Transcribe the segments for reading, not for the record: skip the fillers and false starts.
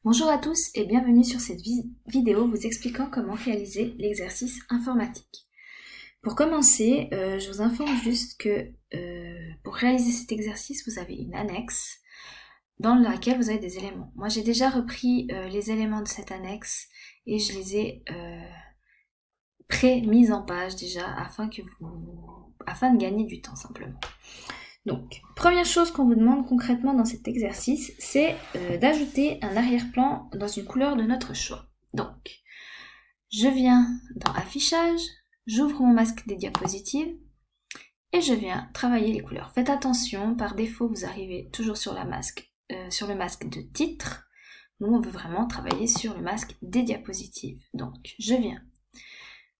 Bonjour à tous et bienvenue sur cette vidéo vous expliquant comment réaliser l'exercice informatique. Pour commencer, je vous informe juste que pour réaliser cet exercice, vous avez une annexe dans laquelle vous avez des éléments. Moi, j'ai déjà repris les éléments de cette annexe et je les ai pré-mis en page déjà afin de gagner du temps simplement. Donc, première chose qu'on vous demande concrètement dans cet exercice, c'est d'ajouter un arrière-plan dans une couleur de notre choix. Donc, je viens dans Affichage, j'ouvre mon masque des diapositives et je viens travailler les couleurs. Faites attention, par défaut, vous arrivez toujours sur le masque de titre. Nous, on veut vraiment travailler sur le masque des diapositives. Donc, je viens.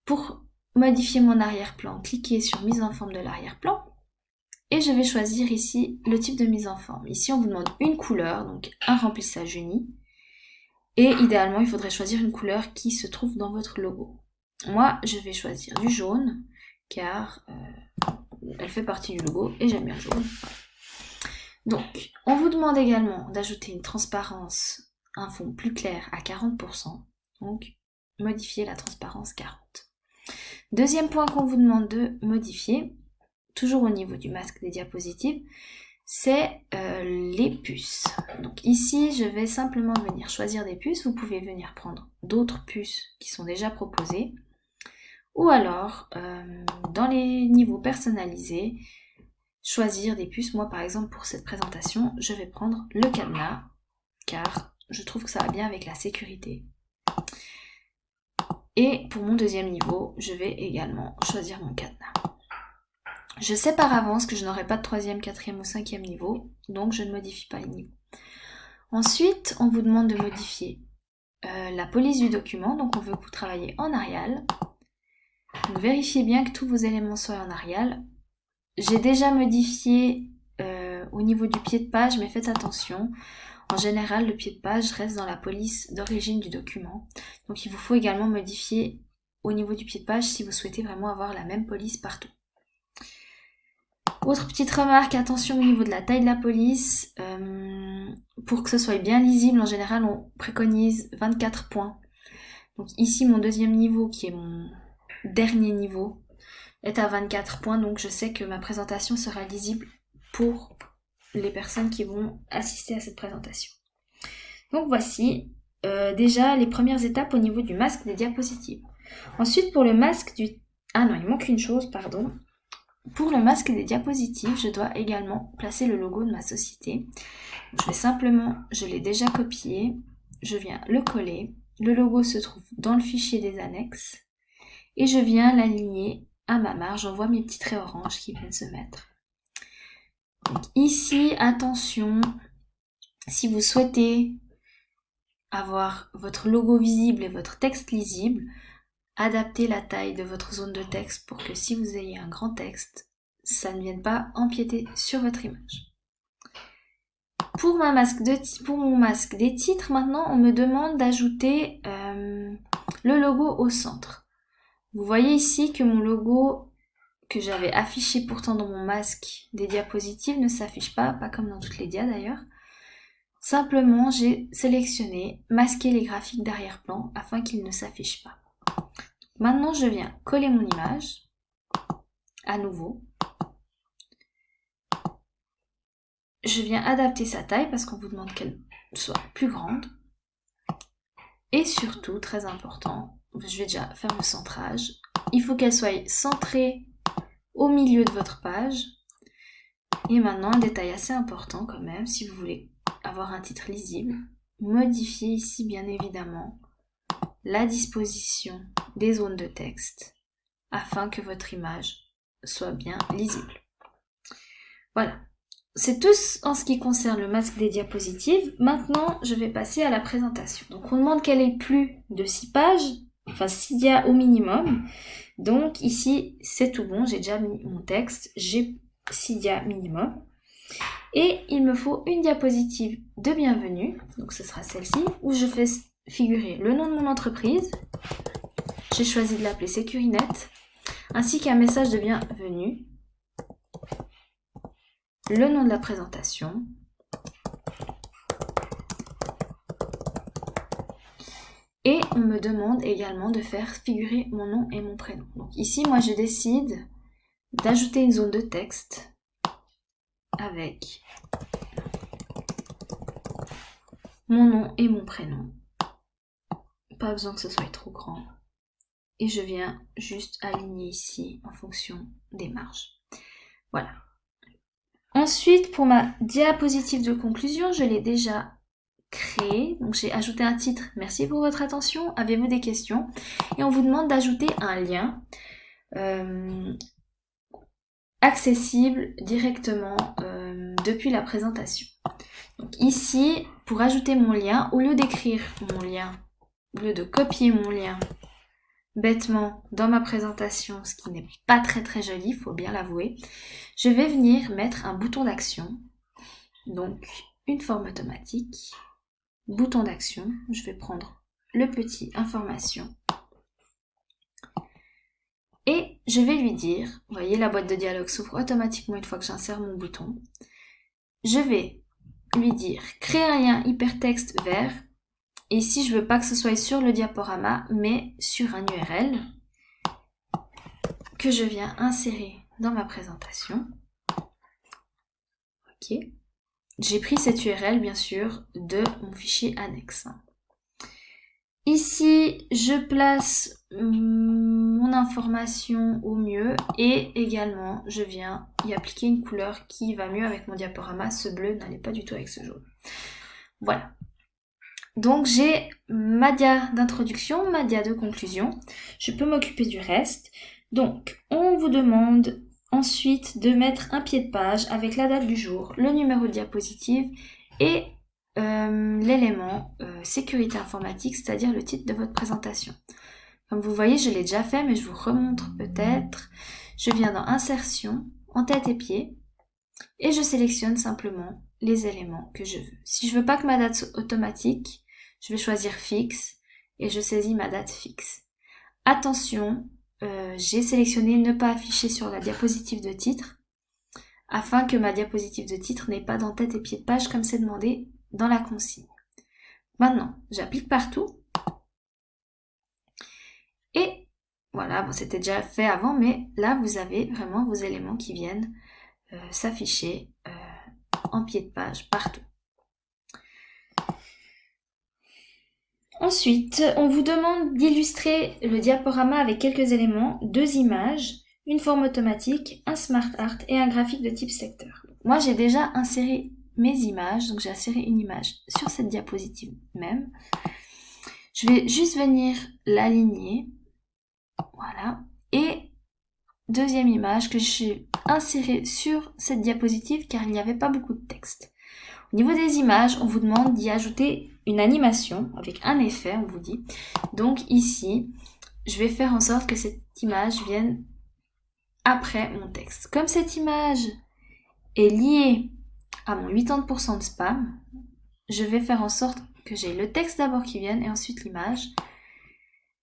Pour modifier mon arrière-plan, cliquez sur Mise en forme de l'arrière-plan. Et je vais choisir ici le type de mise en forme. Ici, on vous demande une couleur, donc un remplissage uni. Et idéalement, il faudrait choisir une couleur qui se trouve dans votre logo. Moi, je vais choisir du jaune, car elle fait partie du logo et j'aime bien le jaune. Donc, on vous demande également d'ajouter une transparence, un fond plus clair à 40%. Donc, modifier la transparence 40. Deuxième point qu'on vous demande de modifier, toujours au niveau du masque des diapositives, c'est les puces. Donc ici, je vais simplement venir choisir des puces. Vous pouvez venir prendre d'autres puces qui sont déjà proposées. Ou alors, dans les niveaux personnalisés, choisir des puces. Moi, par exemple, pour cette présentation, je vais prendre le cadenas, car je trouve que ça va bien avec la sécurité. Et pour mon deuxième niveau, je vais également choisir mon cadenas. Je sais par avance que je n'aurai pas de 3e, 4e ou 5e niveau, donc je ne modifie pas les niveaux. Ensuite, on vous demande de modifier la police du document, donc on veut que vous travaillez en Arial. Donc vérifiez bien que tous vos éléments soient en Arial. J'ai déjà modifié au niveau du pied de page, mais faites attention. En général, le pied de page reste dans la police d'origine du document. Donc il vous faut également modifier au niveau du pied de page si vous souhaitez vraiment avoir la même police partout. Autre petite remarque, attention au niveau de la taille de la police. Pour que ce soit bien lisible, en général, on préconise 24 points. Donc ici, mon deuxième niveau, qui est mon dernier niveau, est à 24 points. Donc je sais que ma présentation sera lisible pour les personnes qui vont assister à cette présentation. Donc voici déjà les premières étapes au niveau du masque des diapositives. Ensuite, pour le masque du... Ah non, il manque une chose, pardon. Pour le masque des diapositives, je dois également placer le logo de ma société. Je vais simplement, je l'ai déjà copié, je viens le coller. Le logo se trouve dans le fichier des annexes. Et je viens l'aligner à ma marge. On voit mes petits traits orange qui viennent se mettre. Donc ici, attention, si vous souhaitez avoir votre logo visible et votre texte lisible, adaptez la taille de votre zone de texte pour que si vous ayez un grand texte, ça ne vienne pas empiéter sur votre image. Pour mon masque des titres, maintenant, on me demande d'ajouter le logo au centre. Vous voyez ici que mon logo que j'avais affiché pourtant dans mon masque des diapositives ne s'affiche pas comme dans toutes les dias d'ailleurs. Simplement, j'ai sélectionné masquer les graphiques d'arrière-plan afin qu'ils ne s'affichent pas. Maintenant, je viens coller mon image, à nouveau. Je viens adapter sa taille parce qu'on vous demande qu'elle soit plus grande. Et surtout, très important, je vais déjà faire le centrage. Il faut qu'elle soit centrée au milieu de votre page. Et maintenant, un détail assez important quand même, si vous voulez avoir un titre lisible, modifiez ici bien évidemment la disposition des zones de texte afin que votre image soit bien lisible. Voilà, c'est tout en ce qui concerne le masque des diapositives. Maintenant, je vais passer à la présentation. Donc on demande qu'elle ait plus de 6 pages, enfin 6 dias au minimum. Donc ici, c'est tout bon, j'ai déjà mis mon texte, j'ai 6 dias minimum. Et il me faut une diapositive de bienvenue, donc ce sera celle-ci, où je fais figurer le nom de mon entreprise. J'ai choisi de l'appeler Securinet, ainsi qu'un message de bienvenue, le nom de la présentation, Et on me demande également de faire figurer mon nom et mon prénom. Donc ici, moi, je décide d'ajouter une zone de texte avec mon nom et mon prénom. Pas besoin que ce soit trop grand. Et je viens juste aligner ici en fonction des marges. Voilà. Ensuite, pour ma diapositive de conclusion, je l'ai déjà créée. Donc j'ai ajouté un titre. Merci pour votre attention. Avez-vous des questions? Et on vous demande d'ajouter un lien accessible directement depuis la présentation. Donc ici, pour ajouter mon lien, au lieu d'écrire mon lien, au lieu de copier mon lien bêtement dans ma présentation, ce qui n'est pas très joli, il faut bien l'avouer, je vais venir mettre un bouton d'action. Donc une forme automatique, bouton d'action, je vais prendre le petit information et je vais lui dire, vous voyez la boîte de dialogue s'ouvre automatiquement une fois que j'insère mon bouton, je vais lui dire créer un lien hypertexte vert. Et ici, je veux pas que ce soit sur le diaporama, mais sur un URL que je viens insérer dans ma présentation. Ok. J'ai pris cette URL, bien sûr, de mon fichier annexe. Ici, je place mon information au mieux et également, je viens y appliquer une couleur qui va mieux avec mon diaporama. Ce bleu n'allait pas du tout avec ce jaune. Voilà. Donc j'ai ma dia d'introduction, ma dia de conclusion. Je peux m'occuper du reste. Donc on vous demande ensuite de mettre un pied de page avec la date du jour, le numéro de diapositive et l'élément sécurité informatique, c'est-à-dire le titre de votre présentation. Comme vous voyez, je l'ai déjà fait, mais je vous remontre peut-être. Je viens dans Insertion, en tête et pied, et je sélectionne simplement les éléments que je veux. Si je veux pas que ma date soit automatique, je vais choisir fixe et je saisis ma date fixe. Attention, j'ai sélectionné ne pas afficher sur la diapositive de titre afin que ma diapositive de titre n'ait pas d'en-tête et pied de page comme c'est demandé dans la consigne. Maintenant, j'applique partout. Et voilà, bon, c'était déjà fait avant, mais là, vous avez vraiment vos éléments qui viennent s'afficher en pied de page partout. Ensuite, on vous demande d'illustrer le diaporama avec quelques éléments, 2 images, une forme automatique, un smart art et un graphique de type secteur. Moi, j'ai déjà inséré mes images, donc j'ai inséré une image sur cette diapositive même. Je vais juste venir l'aligner, voilà, et deuxième image que j'ai insérée sur cette diapositive car il n'y avait pas beaucoup de texte. Au niveau des images, on vous demande d'y ajouter une animation avec un effet, on vous dit. Donc ici, je vais faire en sorte que cette image vienne après mon texte. Comme cette image est liée à mon 80% de spam, je vais faire en sorte que j'ai le texte d'abord qui vienne et ensuite l'image.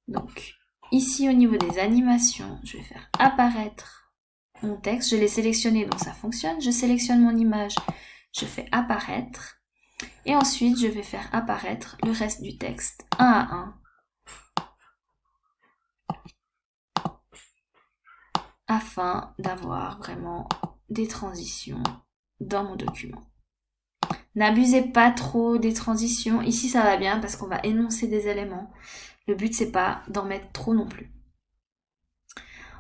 Donc ici au niveau des animations, je vais faire apparaître mon texte. Je l'ai sélectionné donc ça fonctionne. Je sélectionne mon image, je fais apparaître. Et ensuite je vais faire apparaître le reste du texte un à un. Afin d'avoir vraiment des transitions dans mon document. N'abusez pas trop des transitions. Ici, ça va bien parce qu'on va énoncer des éléments. Le but, c'est pas d'en mettre trop non plus.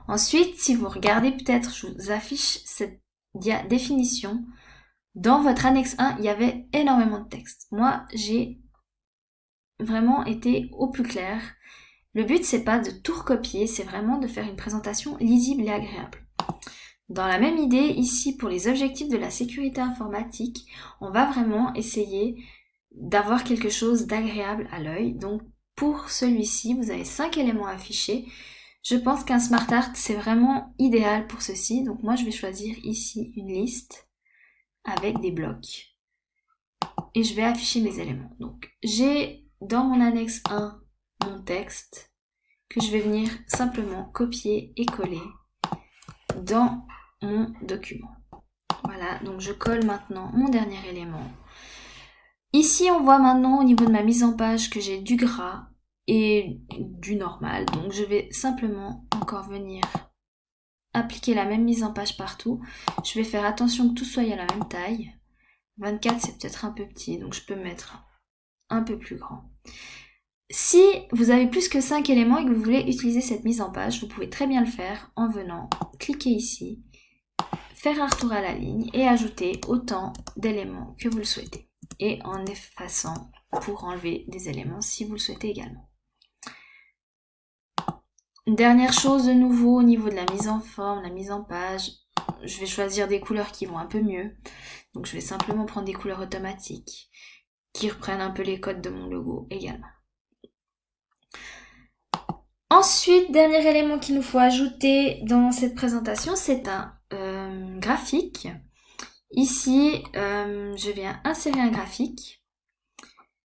Ensuite, si vous regardez peut-être, je vous affiche cette définition. Dans votre annexe 1, il y avait énormément de texte. Moi, j'ai vraiment été au plus clair. Le but, c'est pas de tout recopier, c'est vraiment de faire une présentation lisible et agréable. Dans la même idée, ici, pour les objectifs de la sécurité informatique, on va vraiment essayer d'avoir quelque chose d'agréable à l'œil. Donc, pour celui-ci, vous avez 5 éléments affichés. Je pense qu'un Smart Art, c'est vraiment idéal pour ceci. Donc, moi, je vais choisir ici une liste avec des blocs. Et je vais afficher mes éléments. Donc, j'ai dans mon annexe 1 mon texte que je vais venir simplement copier et coller dans mon document. Voilà, donc je colle maintenant mon dernier élément. Ici, on voit maintenant au niveau de ma mise en page que j'ai du gras et du normal. Donc je vais simplement encore venir appliquer la même mise en page partout. Je vais faire attention que tout soit à la même taille. 24 c'est peut-être un peu petit, donc je peux mettre un peu plus grand. Si vous avez plus que 5 éléments et que vous voulez utiliser cette mise en page, vous pouvez très bien le faire en venant cliquer ici, faire un retour à la ligne et ajouter autant d'éléments que vous le souhaitez. Et en effaçant pour enlever des éléments si vous le souhaitez également. Une dernière chose de nouveau au niveau de la mise en forme, la mise en page, je vais choisir des couleurs qui vont un peu mieux. Donc je vais simplement prendre des couleurs automatiques qui reprennent un peu les codes de mon logo également. Ensuite, dernier élément qu'il nous faut ajouter dans cette présentation, c'est un graphique. Ici, je viens insérer un graphique.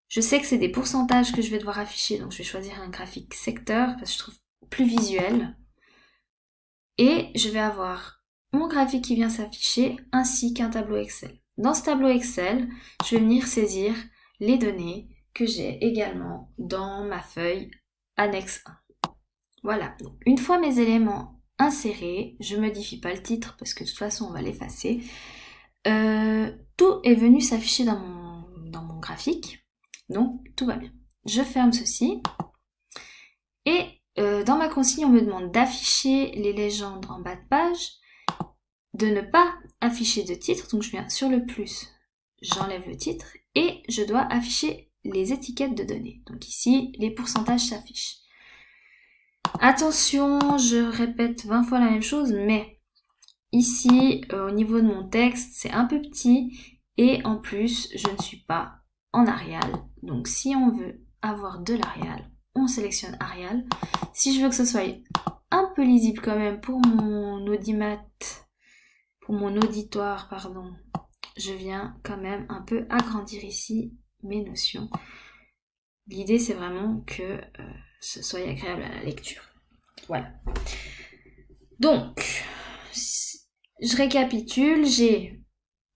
Je sais que c'est des pourcentages que je vais devoir afficher, donc je vais choisir un graphique secteur parce que je trouve plus visuel. Et je vais avoir mon graphique qui vient s'afficher ainsi qu'un tableau Excel. Dans ce tableau Excel, je vais venir saisir les données que j'ai également dans ma feuille annexe 1. Voilà, donc une fois mes éléments insérés, je ne modifie pas le titre parce que de toute façon on va l'effacer. Tout est venu s'afficher dans mon graphique, donc tout va bien. Je ferme ceci et dans ma consigne on me demande d'afficher les légendes en bas de page, de ne pas afficher de titre, donc je viens sur le plus, j'enlève le titre et je dois afficher les étiquettes de données. Donc ici les pourcentages s'affichent. Attention, je répète 20 fois la même chose, mais ici, au niveau de mon texte, c'est un peu petit et en plus, je ne suis pas en Arial. Donc si on veut avoir de l'Arial, on sélectionne Arial. Si je veux que ce soit un peu lisible quand même pour mon auditoire, pardon, je viens quand même un peu agrandir ici mes notions. L'idée, c'est vraiment que ce soit agréable à la lecture. Voilà. Donc, je récapitule, j'ai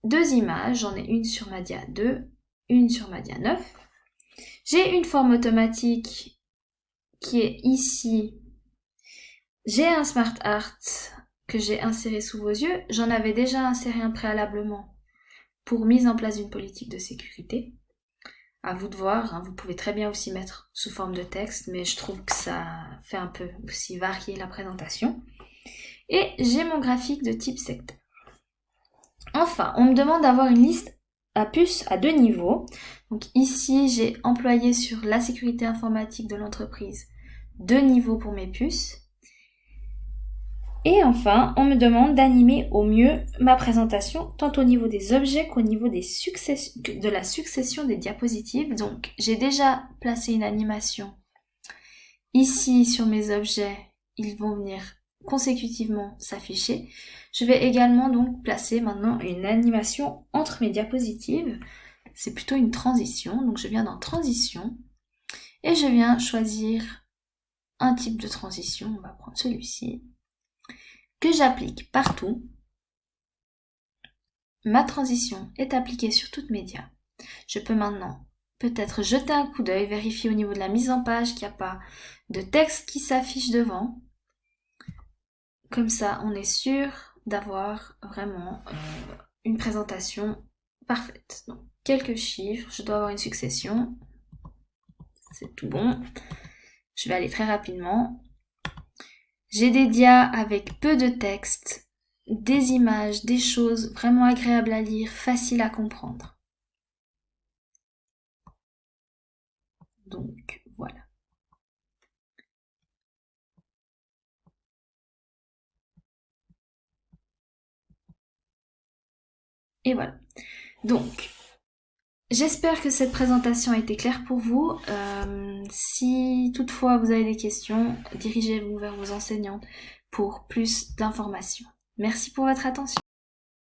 2 images, j'en ai une sur Madia 2, une sur Madia 9. J'ai une forme automatique qui est ici. J'ai un Smart Art que j'ai inséré sous vos yeux. J'en avais déjà inséré un préalablement pour mise en place d'une politique de sécurité. À vous de voir, hein, vous pouvez très bien aussi mettre sous forme de texte, mais je trouve que ça fait un peu aussi varier la présentation. Et j'ai mon graphique de type secteur. Enfin, on me demande d'avoir une liste à puces à 2 niveaux. Donc ici, j'ai employé sur la sécurité informatique de l'entreprise 2 niveaux pour mes puces. Et enfin, on me demande d'animer au mieux ma présentation, tant au niveau des objets qu'au niveau de la succession des diapositives. Donc, j'ai déjà placé une animation ici sur mes objets. Ils vont venir consécutivement s'afficher. Je vais également donc placer maintenant une animation entre mes diapositives. C'est plutôt une transition. Donc, je viens dans transition et je viens choisir un type de transition. On va prendre celui-ci, que j'applique partout. Ma transition est appliquée sur toute média. Je peux maintenant peut-être jeter un coup d'œil, vérifier au niveau de la mise en page qu'il n'y a pas de texte qui s'affiche devant. Comme ça, on est sûr d'avoir vraiment une présentation parfaite. Donc, quelques chiffres, je dois avoir une succession. C'est tout bon. Je vais aller très rapidement. J'ai des dias avec peu de texte, des images, des choses vraiment agréables à lire, faciles à comprendre. Donc voilà. Et voilà. Donc, j'espère que cette présentation a été claire pour vous. Si toutefois vous avez des questions, dirigez-vous vers vos enseignants pour plus d'informations. Merci pour votre attention.